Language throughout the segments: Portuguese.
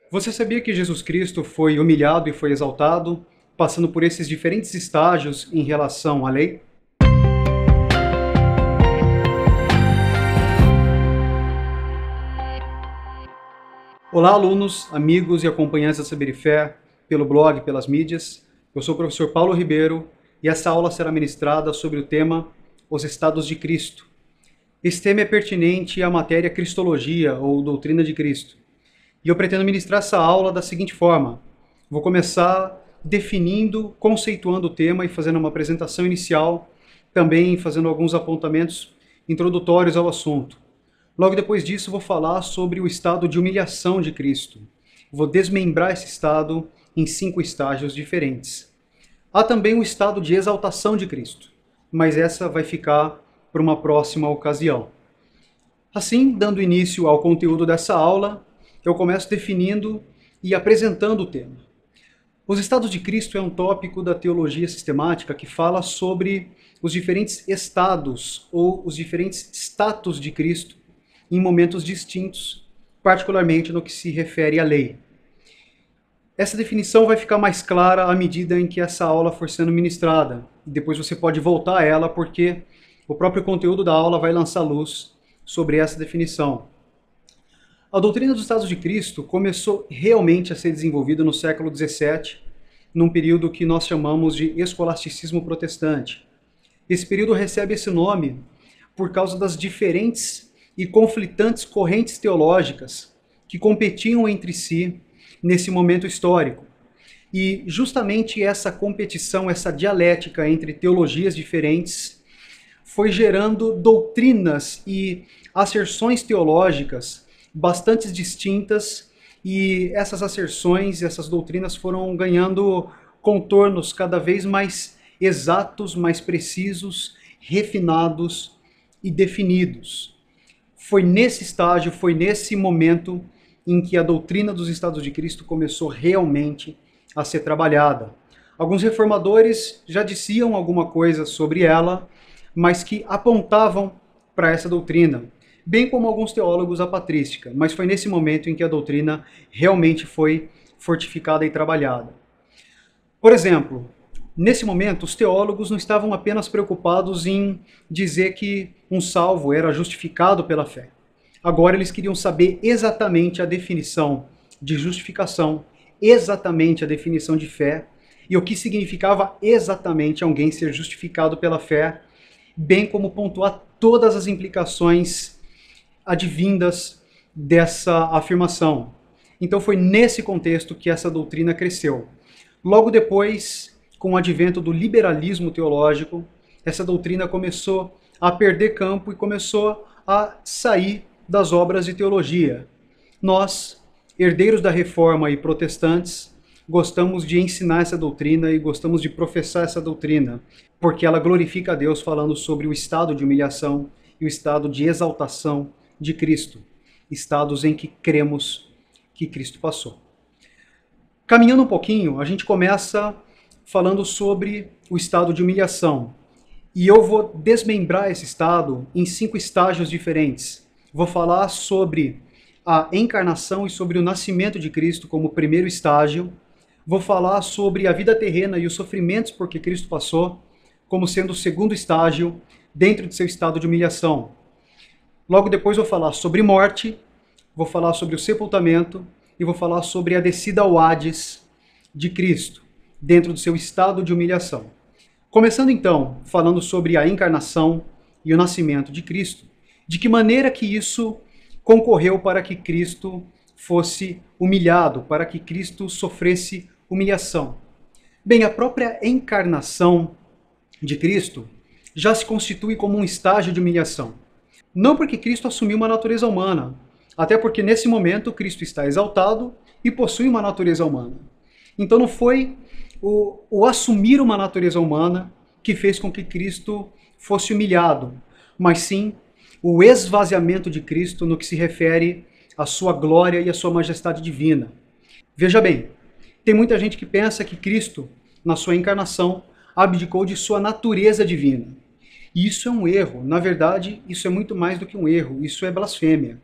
Você sabia que Jesus Cristo foi humilhado e foi exaltado, passando por esses diferentes estágios em relação à lei? Olá, alunos, amigos e acompanhantes da Saber e Fé, pelo blog, pelas mídias. Eu sou o professor Paulo Ribeiro e essa aula será ministrada sobre o tema Os Estados de Cristo. Esse tema é pertinente à matéria Cristologia, ou Doutrina de Cristo. E eu pretendo ministrar essa aula da seguinte forma. Vou começar definindo, conceituando o tema e fazendo uma apresentação inicial, também fazendo alguns apontamentos introdutórios ao assunto. Logo depois disso, vou falar sobre o estado de humilhação de Cristo. Vou desmembrar esse estado em 5 estágios diferentes. Há também o estado de exaltação de Cristo, mas essa vai ficar para uma próxima ocasião. Assim, dando início ao conteúdo dessa aula, eu começo definindo e apresentando o tema. Os estados de Cristo é um tópico da teologia sistemática que fala sobre os diferentes estados ou os diferentes status de Cristo em momentos distintos, particularmente no que se refere à lei. Essa definição vai ficar mais clara à medida em que essa aula for sendo ministrada. Depois você pode voltar a ela porque o próprio conteúdo da aula vai lançar luz sobre essa definição. A doutrina dos Estados de Cristo começou realmente a ser desenvolvida no século XVII, num período que nós chamamos de escolasticismo protestante. Esse período recebe esse nome por causa das diferentes e conflitantes correntes teológicas que competiam entre si nesse momento histórico. E justamente essa competição, essa dialética entre teologias diferentes, foi gerando doutrinas e asserções teológicas bastante distintas, e essas asserções, essas doutrinas foram ganhando contornos cada vez mais exatos, mais precisos, refinados e definidos. Foi nesse estágio, foi nesse momento em que a doutrina dos Estados de Cristo começou realmente a ser trabalhada. Alguns reformadores já diziam alguma coisa sobre ela, mas que apontavam para essa doutrina, bem como alguns teólogos a patrística, mas foi nesse momento em que a doutrina realmente foi fortificada e trabalhada. Por exemplo, nesse momento, os teólogos não estavam apenas preocupados em dizer que um salvo era justificado pela fé. Agora eles queriam saber exatamente a definição de justificação, exatamente a definição de fé, e o que significava exatamente alguém ser justificado pela fé, bem como pontuar todas as implicações advindas dessa afirmação. Então foi nesse contexto que essa doutrina cresceu. Logo depois, com o advento do liberalismo teológico, essa doutrina começou a perder campo e começou a sair das obras de teologia. Nós, herdeiros da Reforma e protestantes, gostamos de ensinar essa doutrina e gostamos de professar essa doutrina, porque ela glorifica a Deus falando sobre o estado de humilhação e o estado de exaltação de Cristo, estados em que cremos que Cristo passou. Caminhando um pouquinho, a gente começa falando sobre o estado de humilhação. E eu vou desmembrar esse estado em 5 estágios diferentes. Vou falar sobre a encarnação e sobre o nascimento de Cristo como primeiro estágio. Vou falar sobre a vida terrena e os sofrimentos por que Cristo passou, como sendo o segundo estágio dentro de seu estado de humilhação. Logo depois vou falar sobre morte, vou falar sobre o sepultamento e vou falar sobre a descida ao Hades de Cristo, dentro do seu estado de humilhação. Começando então, falando sobre a encarnação e o nascimento de Cristo, de que maneira que isso concorreu para que Cristo fosse humilhado, para que Cristo sofresse humilhação. Bem, a própria encarnação de Cristo já se constitui como um estágio de humilhação. Não porque Cristo assumiu uma natureza humana, até porque nesse momento Cristo está exaltado e possui uma natureza humana. Então não foi o assumir uma natureza humana que fez com que Cristo fosse humilhado, mas sim o esvaziamento de Cristo no que se refere à sua glória e à sua majestade divina. Veja bem, tem muita gente que pensa que Cristo, na sua encarnação, abdicou de sua natureza divina. Isso é um erro. Na verdade, isso é muito mais do que um erro. Isso é blasfêmia.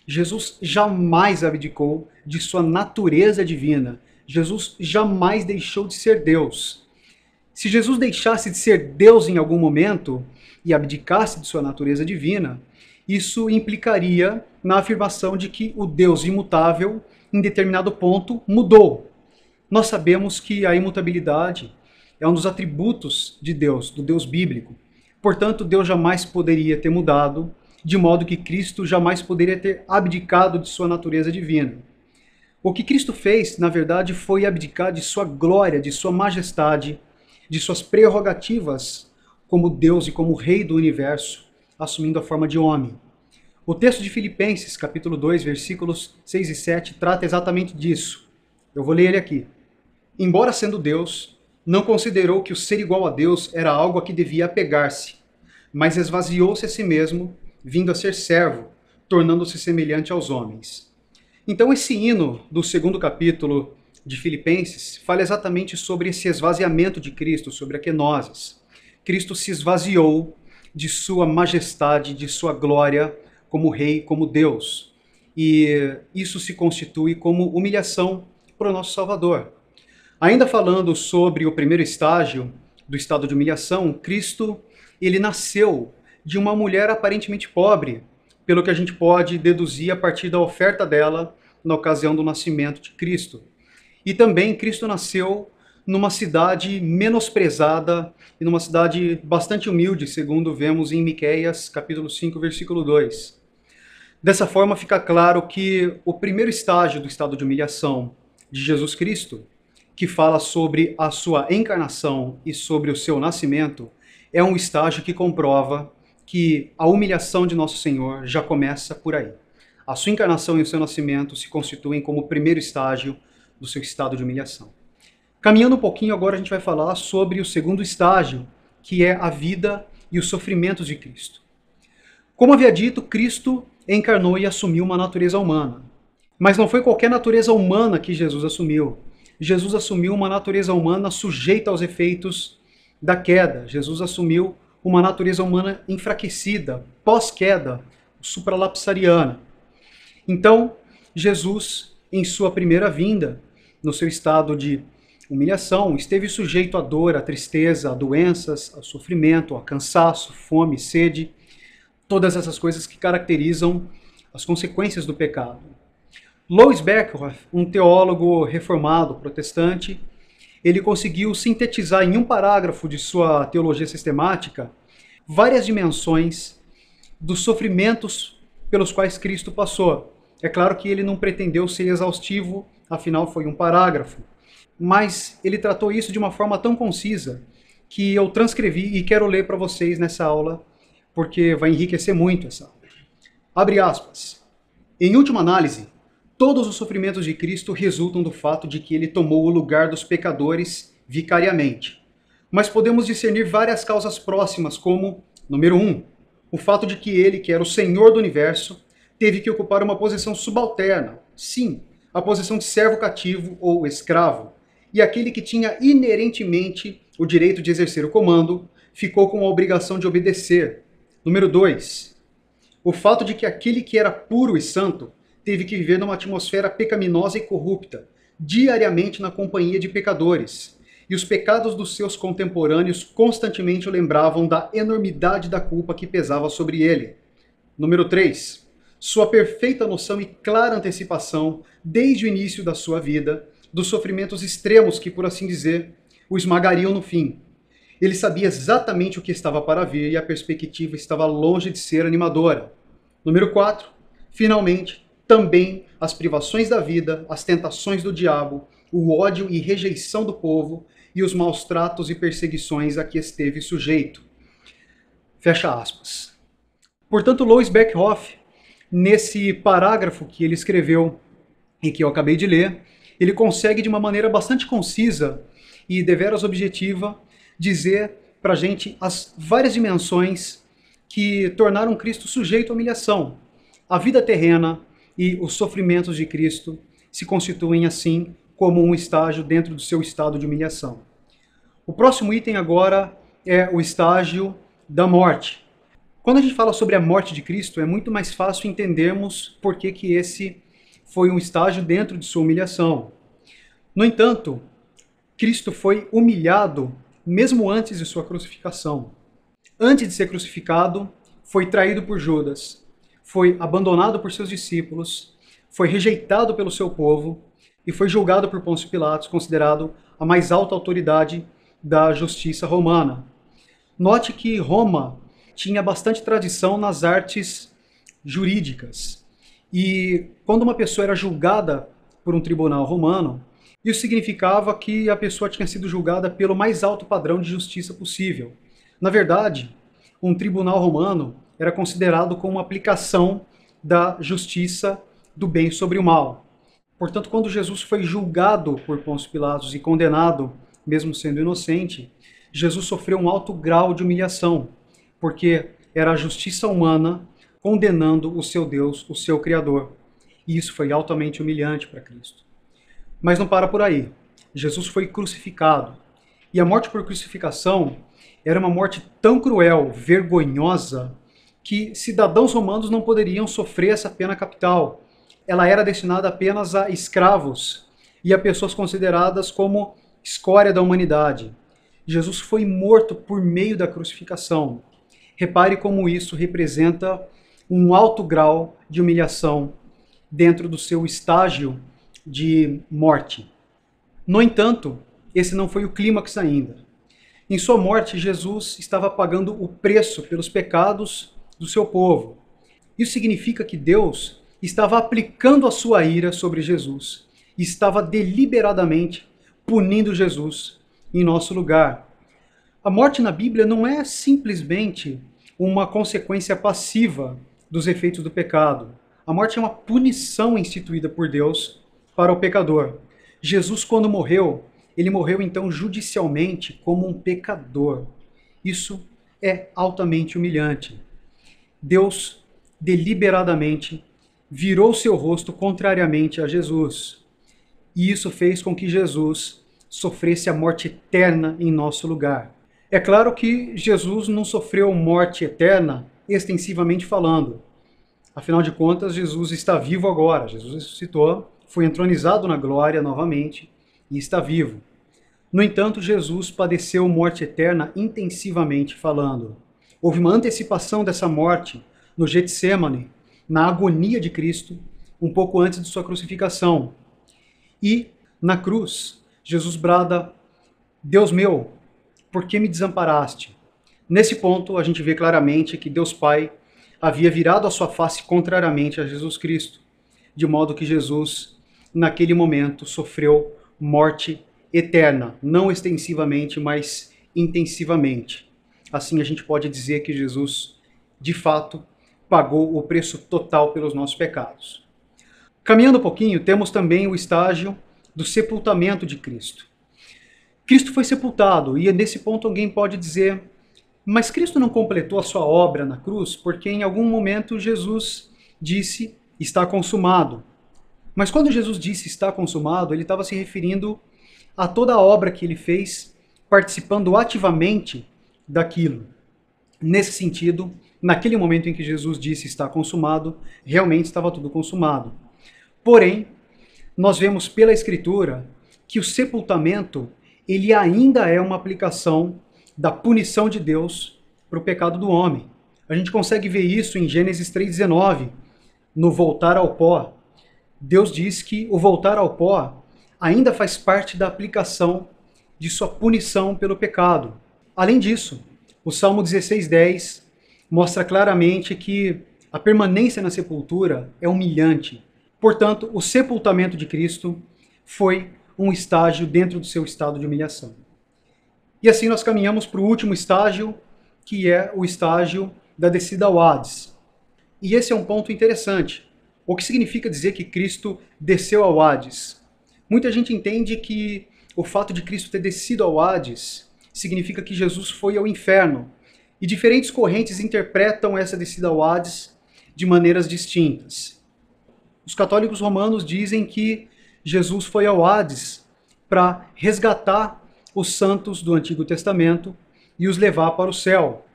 Jesus jamais abdicou de sua natureza divina. Jesus jamais deixou de ser Deus. Se Jesus deixasse de ser Deus em algum momento e abdicasse de sua natureza divina, isso implicaria na afirmação de que o Deus imutável, em determinado ponto, mudou. Nós sabemos que a imutabilidade é um dos atributos de Deus, do Deus bíblico. Portanto, Deus jamais poderia ter mudado, de modo que Cristo jamais poderia ter abdicado de sua natureza divina. O que Cristo fez, na verdade, foi abdicar de sua glória, de sua majestade, de suas prerrogativas como Deus e como Rei do universo, assumindo a forma de homem. O texto de Filipenses, capítulo 2, versículos 6 e 7, trata exatamente disso. Eu vou ler ele aqui. Embora sendo Deus, não considerou que o ser igual a Deus era algo a que devia apegar-se, mas esvaziou-se a si mesmo, vindo a ser servo, tornando-se semelhante aos homens. Então esse hino do segundo capítulo de Filipenses fala exatamente sobre esse esvaziamento de Cristo, sobre a kenosis. Cristo se esvaziou de sua majestade, de sua glória como Rei, como Deus. E isso se constitui como humilhação para o nosso Salvador. Ainda falando sobre o primeiro estágio do estado de humilhação, Cristo, ele nasceu de uma mulher aparentemente pobre, pelo que a gente pode deduzir a partir da oferta dela na ocasião do nascimento de Cristo. E também Cristo nasceu numa cidade menosprezada e numa cidade bastante humilde, segundo vemos em Miqueias, capítulo 5, versículo 2. Dessa forma fica claro que o primeiro estágio do estado de humilhação de Jesus Cristo, que fala sobre a sua encarnação e sobre o seu nascimento, é um estágio que comprova que a humilhação de Nosso Senhor já começa por aí. A sua encarnação e o seu nascimento se constituem como o primeiro estágio do seu estado de humilhação. Caminhando um pouquinho, agora a gente vai falar sobre o segundo estágio, que é a vida e os sofrimentos de Cristo. Como havia dito, Cristo encarnou e assumiu uma natureza humana. Mas não foi qualquer natureza humana que Jesus assumiu. Jesus assumiu uma natureza humana sujeita aos efeitos da queda. Jesus assumiu uma natureza humana enfraquecida, pós-queda, supralapsariana. Então, Jesus, em sua primeira vinda, no seu estado de humilhação, esteve sujeito à dor, à tristeza, a doenças, ao sofrimento, a cansaço, fome, sede, todas essas coisas que caracterizam as consequências do pecado. Louis Berkhoff, um teólogo reformado protestante, ele conseguiu sintetizar em um parágrafo de sua teologia sistemática várias dimensões dos sofrimentos pelos quais Cristo passou. É claro que ele não pretendeu ser exaustivo, afinal foi um parágrafo, mas ele tratou isso de uma forma tão concisa que eu transcrevi e quero ler para vocês nessa aula, porque vai enriquecer muito essa aula. Abre aspas. Em última análise, todos os sofrimentos de Cristo resultam do fato de que ele tomou o lugar dos pecadores vicariamente. Mas podemos discernir várias causas próximas, como, número 1, o fato de que ele, que era o Senhor do universo, teve que ocupar uma posição subalterna, sim, a posição de servo cativo ou escravo, e aquele que tinha inerentemente o direito de exercer o comando, ficou com a obrigação de obedecer. Número 2, o fato de que aquele que era puro e santo teve que viver numa atmosfera pecaminosa e corrupta, diariamente na companhia de pecadores, e os pecados dos seus contemporâneos constantemente o lembravam da enormidade da culpa que pesava sobre ele. Número 3, sua perfeita noção e clara antecipação, desde o início da sua vida, dos sofrimentos extremos que, por assim dizer, o esmagariam no fim. Ele sabia exatamente o que estava para vir e a perspectiva estava longe de ser animadora. Número 4, finalmente, também as privações da vida, as tentações do diabo, o ódio e rejeição do povo e os maus tratos e perseguições a que esteve sujeito. Fecha aspas. Portanto, Louis Berkhoff, nesse parágrafo que ele escreveu e que eu acabei de ler, ele consegue de uma maneira bastante concisa e deveras objetiva dizer para a gente as várias dimensões que tornaram Cristo sujeito à humilhação. A vida terrena e os sofrimentos de Cristo se constituem assim como um estágio dentro do seu estado de humilhação. O próximo item agora é o estágio da morte. Quando a gente fala sobre a morte de Cristo, é muito mais fácil entendermos por que esse foi um estágio dentro de sua humilhação. No entanto, Cristo foi humilhado mesmo antes de sua crucificação. Antes de ser crucificado, foi traído por Judas, foi abandonado por seus discípulos, foi rejeitado pelo seu povo e foi julgado por Pôncio Pilatos, considerado a mais alta autoridade da justiça romana. Note que Roma tinha bastante tradição nas artes jurídicas. E quando uma pessoa era julgada por um tribunal romano, isso significava que a pessoa tinha sido julgada pelo mais alto padrão de justiça possível. Na verdade, um tribunal romano era considerado como uma aplicação da justiça do bem sobre o mal. Portanto, quando Jesus foi julgado por Pôncio Pilatos e condenado, mesmo sendo inocente, Jesus sofreu um alto grau de humilhação, porque era a justiça humana condenando o seu Deus, o seu Criador. E isso foi altamente humilhante para Cristo. Mas não para por aí. Jesus foi crucificado. E a morte por crucificação era uma morte tão cruel, vergonhosa, que cidadãos romanos não poderiam sofrer essa pena capital. Ela era destinada apenas a escravos e a pessoas consideradas como escória da humanidade. Jesus foi morto por meio da crucificação. Repare como isso representa um alto grau de humilhação dentro do seu estágio de morte. No entanto, esse não foi o clímax ainda. Em sua morte, Jesus estava pagando o preço pelos pecados do seu povo. Isso significa que Deus estava aplicando a sua ira sobre Jesus e estava deliberadamente punindo Jesus em nosso lugar. A morte na Bíblia não é simplesmente uma consequência passiva dos efeitos do pecado. A morte é uma punição instituída por Deus para o pecador. Jesus, quando morreu, ele morreu então judicialmente como um pecador. Isso é altamente humilhante. Deus deliberadamente virou seu rosto contrariamente a Jesus. E isso fez com que Jesus sofresse a morte eterna em nosso lugar. É claro que Jesus não sofreu morte eterna extensivamente falando. Afinal de contas, Jesus está vivo agora. Jesus ressuscitou, foi entronizado na glória novamente e está vivo. No entanto, Jesus padeceu morte eterna intensivamente falando. Houve uma antecipação dessa morte no Getsêmani, na agonia de Cristo, um pouco antes de sua crucificação. E, na cruz, Jesus brada: Deus meu, por que me desamparaste? Nesse ponto, a gente vê claramente que Deus Pai havia virado a sua face contrariamente a Jesus Cristo, de modo que Jesus, naquele momento, sofreu morte eterna, não extensivamente, mas intensivamente. Assim, a gente pode dizer que Jesus, de fato, pagou o preço total pelos nossos pecados. Caminhando um pouquinho, temos também o estágio do sepultamento de Cristo. Cristo foi sepultado, e nesse ponto alguém pode dizer: mas Cristo não completou a sua obra na cruz, porque em algum momento Jesus disse: está consumado. Mas quando Jesus disse está consumado, ele estava se referindo a toda a obra que ele fez, participando ativamente daquilo. Nesse sentido, naquele momento em que Jesus disse está consumado, realmente estava tudo consumado. Porém, nós vemos pela Escritura que o sepultamento ele ainda é uma aplicação da punição de Deus para o pecado do homem. A gente consegue ver isso em Gênesis 3,19, no voltar ao pó. Deus diz que o voltar ao pó ainda faz parte da aplicação de sua punição pelo pecado. Além disso, o Salmo 16,10 mostra claramente que a permanência na sepultura é humilhante. Portanto, o sepultamento de Cristo foi um estágio dentro do seu estado de humilhação. E assim nós caminhamos para o último estágio, que é o estágio da descida ao Hades. E esse é um ponto interessante. O que significa dizer que Cristo desceu ao Hades? Muita gente entende que o fato de Cristo ter descido ao Hades significa que Jesus foi ao inferno. E diferentes correntes interpretam essa descida ao Hades de maneiras distintas. Os católicos romanos dizem que Jesus foi ao Hades para resgatar os santos do Antigo Testamento e os levar para o céu.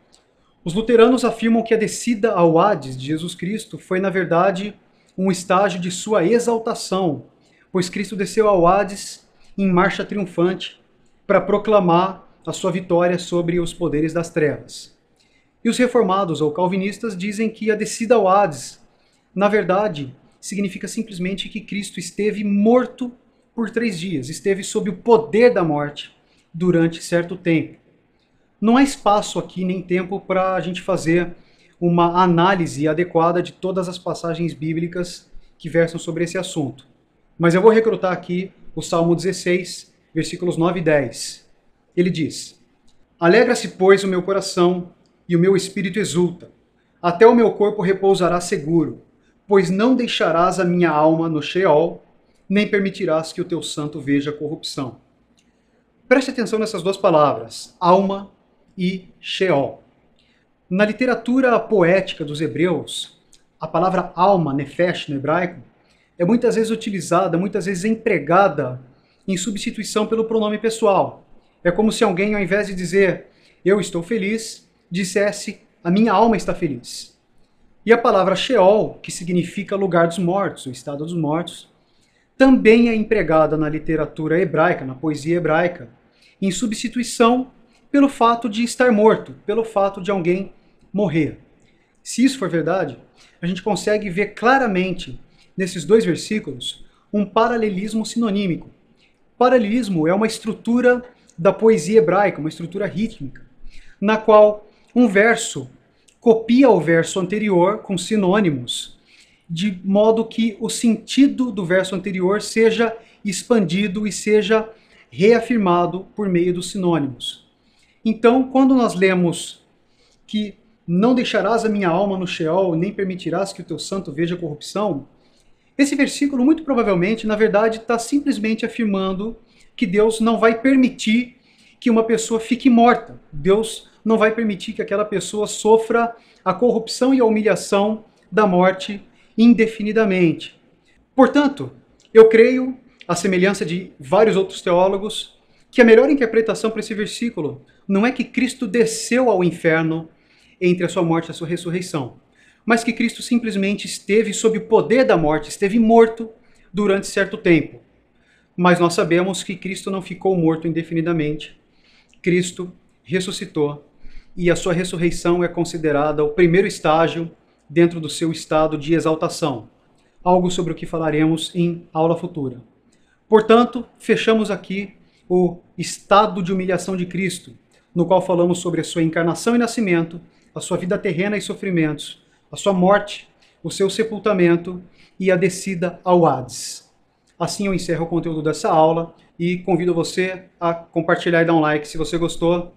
Os luteranos afirmam que a descida ao Hades de Jesus Cristo foi, na verdade, um estágio de sua exaltação, pois Cristo desceu ao Hades em marcha triunfante para proclamar a sua vitória sobre os poderes das trevas. E os reformados ou calvinistas dizem que a descida ao Hades, na verdade, significa simplesmente que Cristo esteve morto por 3 dias, esteve sob o poder da morte durante certo tempo. Não há espaço aqui nem tempo para a gente fazer uma análise adequada de todas as passagens bíblicas que versam sobre esse assunto. Mas eu vou recrutar aqui o Salmo 16, versículos 9 e 10. Ele diz: Alegra-se, pois, o meu coração e o meu espírito exulta. Até o meu corpo repousará seguro, pois não deixarás a minha alma no Sheol, nem permitirás que o teu santo veja corrupção. Preste atenção nessas 2 palavras, alma e Sheol. Na literatura poética dos hebreus, a palavra alma, nefesh, no hebraico, é muitas vezes utilizada, muitas vezes empregada em substituição pelo pronome pessoal. É como se alguém, ao invés de dizer eu estou feliz, dissesse a minha alma está feliz. E a palavra Sheol, que significa lugar dos mortos, o estado dos mortos, também é empregada na literatura hebraica, na poesia hebraica, em substituição pelo fato de estar morto, pelo fato de alguém morrer. Se isso for verdade, a gente consegue ver claramente nesses 2 versículos um paralelismo sinonímico. Paralelismo é uma estrutura da poesia hebraica, uma estrutura rítmica, na qual um verso copia o verso anterior com sinônimos, de modo que o sentido do verso anterior seja expandido e seja reafirmado por meio dos sinônimos. Então, quando nós lemos que não deixarás a minha alma no Sheol, nem permitirás que o teu santo veja corrupção, esse versículo muito provavelmente, na verdade, está simplesmente afirmando que Deus não vai permitir que uma pessoa fique morta. Deus não vai permitir que aquela pessoa sofra a corrupção e a humilhação da morte indefinidamente. Portanto, eu creio, à semelhança de vários outros teólogos, que a melhor interpretação para esse versículo não é que Cristo desceu ao inferno entre a sua morte e a sua ressurreição, mas que Cristo simplesmente esteve sob o poder da morte, esteve morto durante certo tempo. Mas nós sabemos que Cristo não ficou morto indefinidamente. Cristo ressuscitou e a sua ressurreição é considerada o primeiro estágio dentro do seu estado de exaltação, algo sobre o que falaremos em aula futura. Portanto, fechamos aqui o estado de humilhação de Cristo, no qual falamos sobre a sua encarnação e nascimento, a sua vida terrena e sofrimentos, a sua morte, o seu sepultamento e a descida ao Hades. Assim eu encerro o conteúdo dessa aula e convido você a compartilhar e dar um like se você gostou.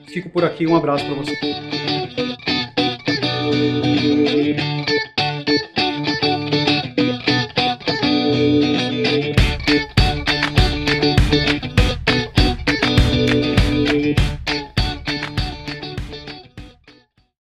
Fico por aqui, um abraço para você.